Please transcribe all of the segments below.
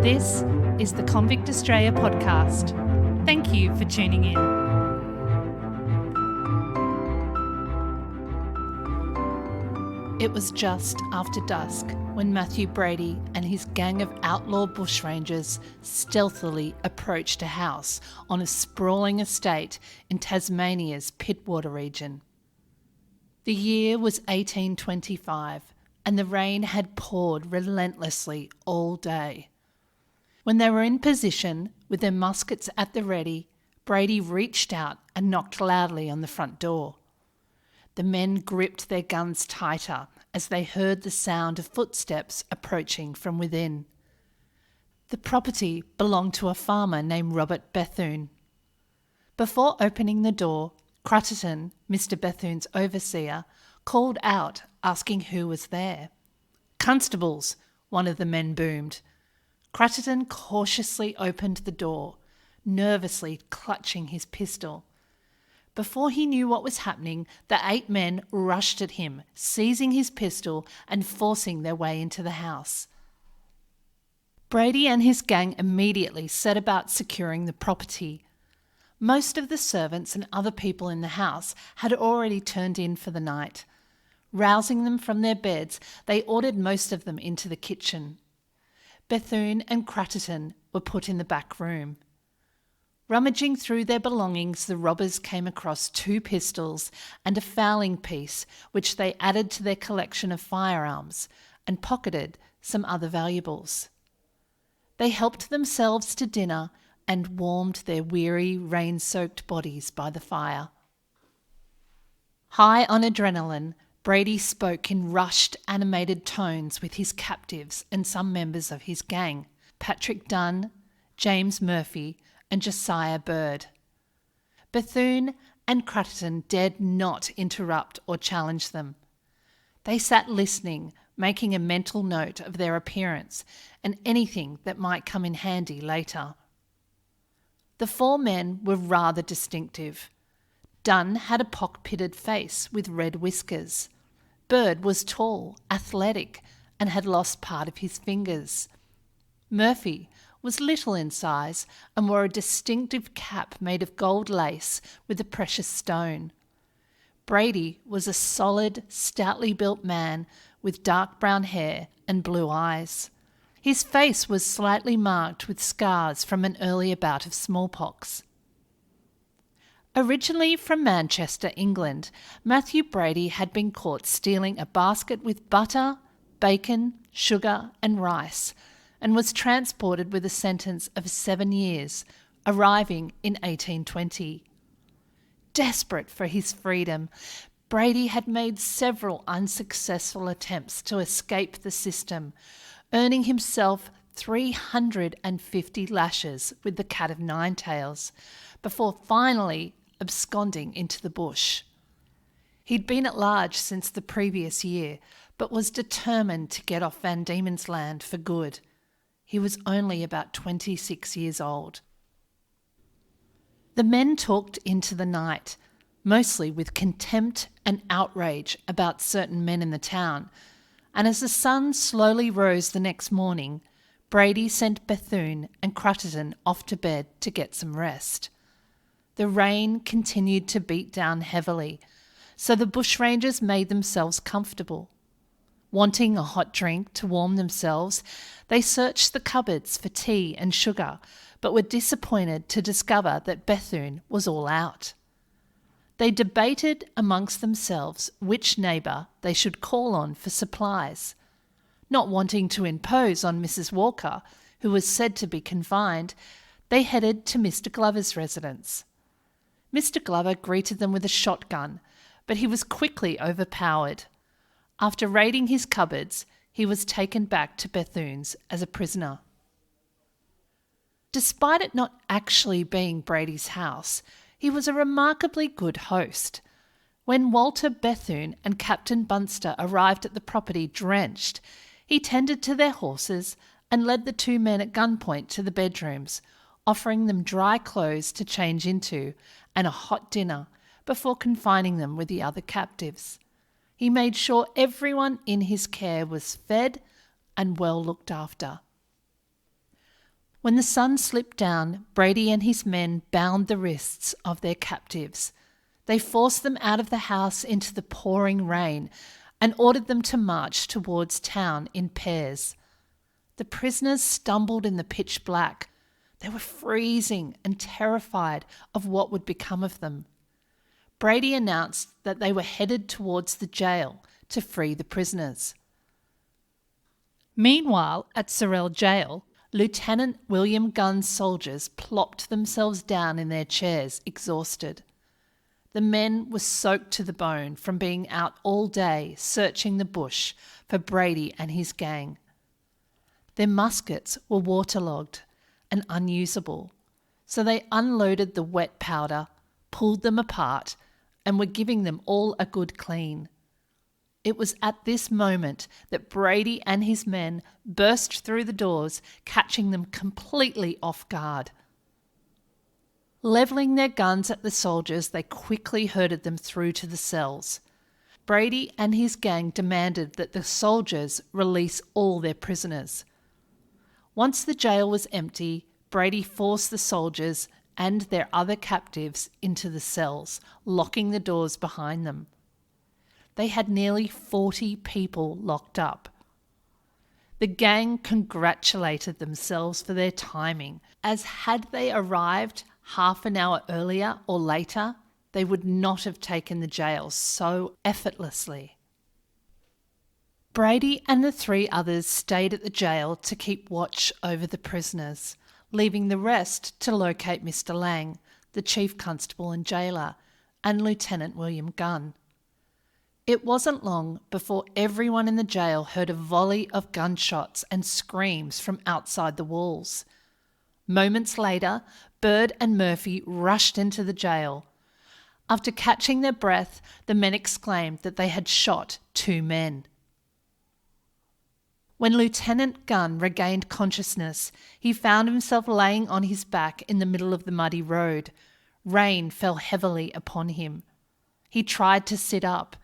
This is the Convict Australia Podcast. Thank you for tuning in. It was just after dusk when Matthew Brady and his gang of outlaw bushrangers stealthily approached a house on a sprawling estate in Tasmania's Pittwater region. The year was 1825 and the rain had poured relentlessly all day. When they were in position, with their muskets at the ready, Brady reached out and knocked loudly on the front door. The men gripped their guns tighter as they heard the sound of footsteps approaching from within. The property belonged to a farmer named Robert Bethune. Before opening the door, Crutterton, Mr. Bethune's overseer, called out asking who was there. "Constables," one of the men boomed. Crutterton cautiously opened the door, nervously clutching his pistol. Before he knew what was happening, the 8 men rushed at him, seizing his pistol and forcing their way into the house. Brady and his gang immediately set about securing the property. Most of the servants and other people in the house had already turned in for the night. Rousing them from their beds, they ordered most of them into the kitchen. Bethune and Crutterton were put in the back room. Rummaging through their belongings, the robbers came across 2 pistols and a fowling piece, which they added to their collection of firearms and pocketed some other valuables. They helped themselves to dinner and warmed their weary, rain-soaked bodies by the fire. High on adrenaline, Brady spoke in rushed, animated tones with his captives and some members of his gang, Patrick Dunn, James Murphy, and Josiah Bird. Bethune and Crutterton dared not interrupt or challenge them. They sat listening, making a mental note of their appearance and anything that might come in handy later. The 4 men were rather distinctive. Dunn had a pock-pitted face with red whiskers. Bird was tall, athletic, and had lost part of his fingers. Murphy was little in size and wore a distinctive cap made of gold lace with a precious stone. Brady was a solid, stoutly built man with dark brown hair and blue eyes. His face was slightly marked with scars from an earlier bout of smallpox. Originally from Manchester, England, Matthew Brady had been caught stealing a basket with butter, bacon, sugar and rice, and was transported with a sentence of 7 years, arriving in 1820. Desperate for his freedom, Brady had made several unsuccessful attempts to escape the system, earning himself 350 lashes with the cat of 9 tails, before finally absconding into the bush. He'd been at large since the previous year, but was determined to get off Van Diemen's Land for good. He was only about 26 years old. The men talked into the night, mostly with contempt and outrage about certain men in the town, and as the sun slowly rose the next morning, Brady sent Bethune and Crutterton off to bed to get some rest. The rain continued to beat down heavily, so the bushrangers made themselves comfortable. Wanting a hot drink to warm themselves, they searched the cupboards for tea and sugar, but were disappointed to discover that Bethune was all out. They debated amongst themselves which neighbour they should call on for supplies. Not wanting to impose on Mrs. Walker, who was said to be confined, they headed to Mr. Glover's residence. Mr. Glover greeted them with a shotgun, but he was quickly overpowered. After raiding his cupboards, he was taken back to Bethune's as a prisoner. Despite it not actually being Brady's house, he was a remarkably good host. When Walter Bethune and Captain Bunster arrived at the property drenched, he tended to their horses and led the 2 men at gunpoint to the bedrooms, offering them dry clothes to change into and a hot dinner before confining them with the other captives. He made sure everyone in his care was fed and well looked after. When the sun slipped down, Brady and his men bound the wrists of their captives. They forced them out of the house into the pouring rain and ordered them to march towards town in pairs. The prisoners stumbled in the pitch black. They were freezing and terrified of what would become of them. Brady announced that they were headed towards the jail to free the prisoners. Meanwhile, at Sorell jail, Lieutenant William Gunn's soldiers plopped themselves down in their chairs, exhausted. The men were soaked to the bone from being out all day searching the bush for Brady and his gang. Their muskets were waterlogged and unusable, so they unloaded the wet powder, pulled them apart, and were giving them all a good clean. It was at this moment that Brady and his men burst through the doors, catching them completely off guard. Levelling their guns at the soldiers, they quickly herded them through to the cells. Brady and his gang demanded that the soldiers release all their prisoners. Once the jail was empty, Brady forced the soldiers and their other captives into the cells, locking the doors behind them. They had nearly 40 people locked up. The gang congratulated themselves for their timing, as had they arrived half an hour earlier or later, they would not have taken the jail so effortlessly. Brady and the 3 others stayed at the jail to keep watch over the prisoners, leaving the rest to locate Mr. Lang, the chief constable and jailer, and Lieutenant William Gunn. It wasn't long before everyone in the jail heard a volley of gunshots and screams from outside the walls. Moments later, Bird and Murphy rushed into the jail. After catching their breath, the men exclaimed that they had shot 2 men. When Lieutenant Gunn regained consciousness, he found himself laying on his back in the middle of the muddy road. Rain fell heavily upon him. He tried to sit up,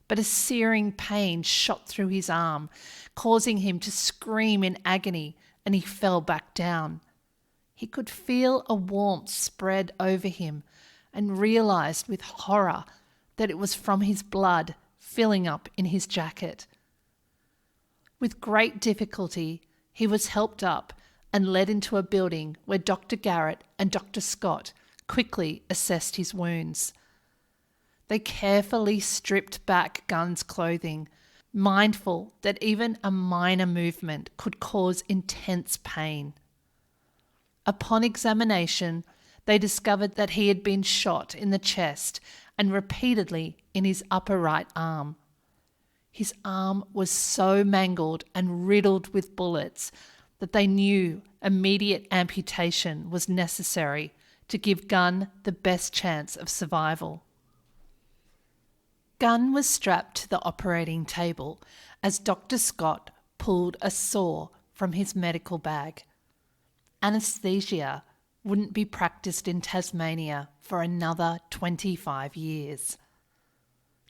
but a searing pain shot through his arm, causing him to scream in agony, and he fell back down. He could feel a warmth spread over him and realised with horror that it was from his blood filling up in his jacket. With great difficulty, he was helped up and led into a building where Dr. Garrett and Dr. Scott quickly assessed his wounds. They carefully stripped back Gunn's clothing, mindful that even a minor movement could cause intense pain. Upon examination, they discovered that he had been shot in the chest and repeatedly in his upper right arm. His arm was so mangled and riddled with bullets that they knew immediate amputation was necessary to give Gunn the best chance of survival. Gunn was strapped to the operating table as Dr. Scott pulled a saw from his medical bag. Anaesthesia wouldn't be practiced in Tasmania for another 25 years.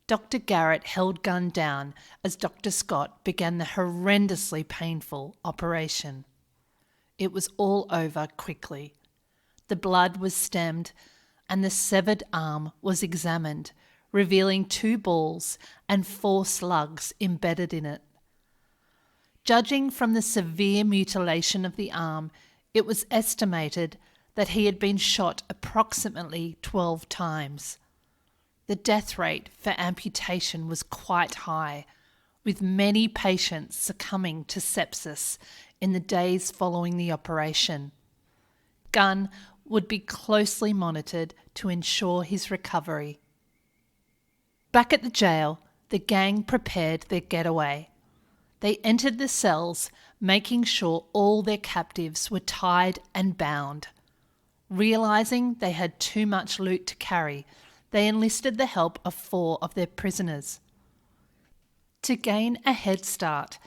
Dr. Garrett held Gunn down as Dr. Scott began the horrendously painful operation. It was all over quickly. The blood was stemmed and the severed arm was examined, revealing 2 balls and 4 slugs embedded in it. Judging from the severe mutilation of the arm, it was estimated that he had been shot approximately 12 times. The death rate for amputation was quite high, with many patients succumbing to sepsis in the days following the operation. Gunn would be closely monitored to ensure his recovery. Back at the jail, the gang prepared their getaway. They entered the cells, making sure all their captives were tied and bound. Realising they had too much loot to carry, they enlisted the help of 4 of their prisoners. To gain a head start,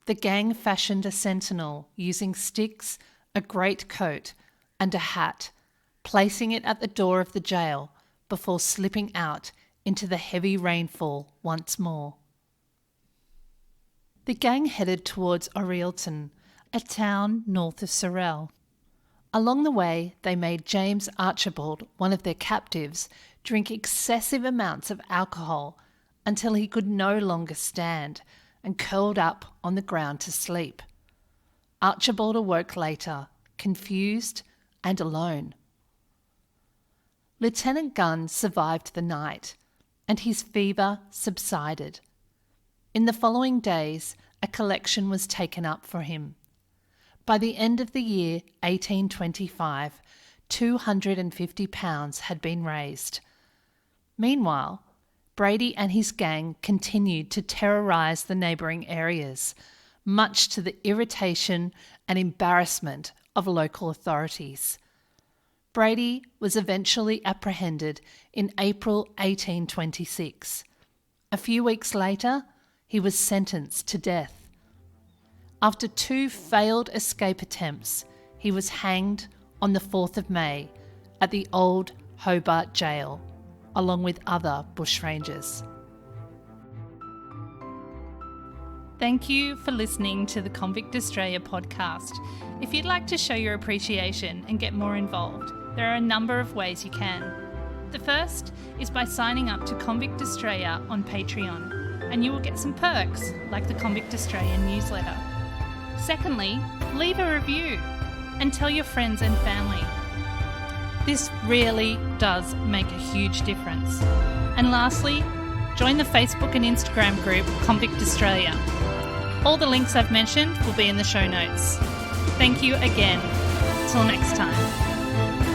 the gang fashioned a sentinel using sticks, a greatcoat, and a hat, placing it at the door of the jail before slipping out into the heavy rainfall once more. The gang headed towards Oreilton, a town north of Sorell. Along the way, they made James Archibald, one of their captives, drink excessive amounts of alcohol until he could no longer stand and curled up on the ground to sleep. Archibald awoke later, confused and alone. Lieutenant Gunn survived the night, and his fever subsided. In the following days, a collection was taken up for him. By the end of the year 1825, £250 had been raised. Meanwhile, Brady and his gang continued to terrorise the neighbouring areas, much to the irritation and embarrassment of local authorities. Brady was eventually apprehended in April 1826. A few weeks later, he was sentenced to death. After 2 failed escape attempts, he was hanged on the 4th of May at the Old Hobart Jail, along with other bushrangers. Thank you for listening to the Convict Australia podcast. If you'd like to show your appreciation and get more involved, there are a number of ways you can. The first is by signing up to Convict Australia on Patreon, and you will get some perks like the Convict Australia newsletter. Secondly, leave a review and tell your friends and family. This really does make a huge difference. And lastly, join the Facebook and Instagram group Convict Australia. All the links I've mentioned will be in the show notes. Thank you again. Till next time.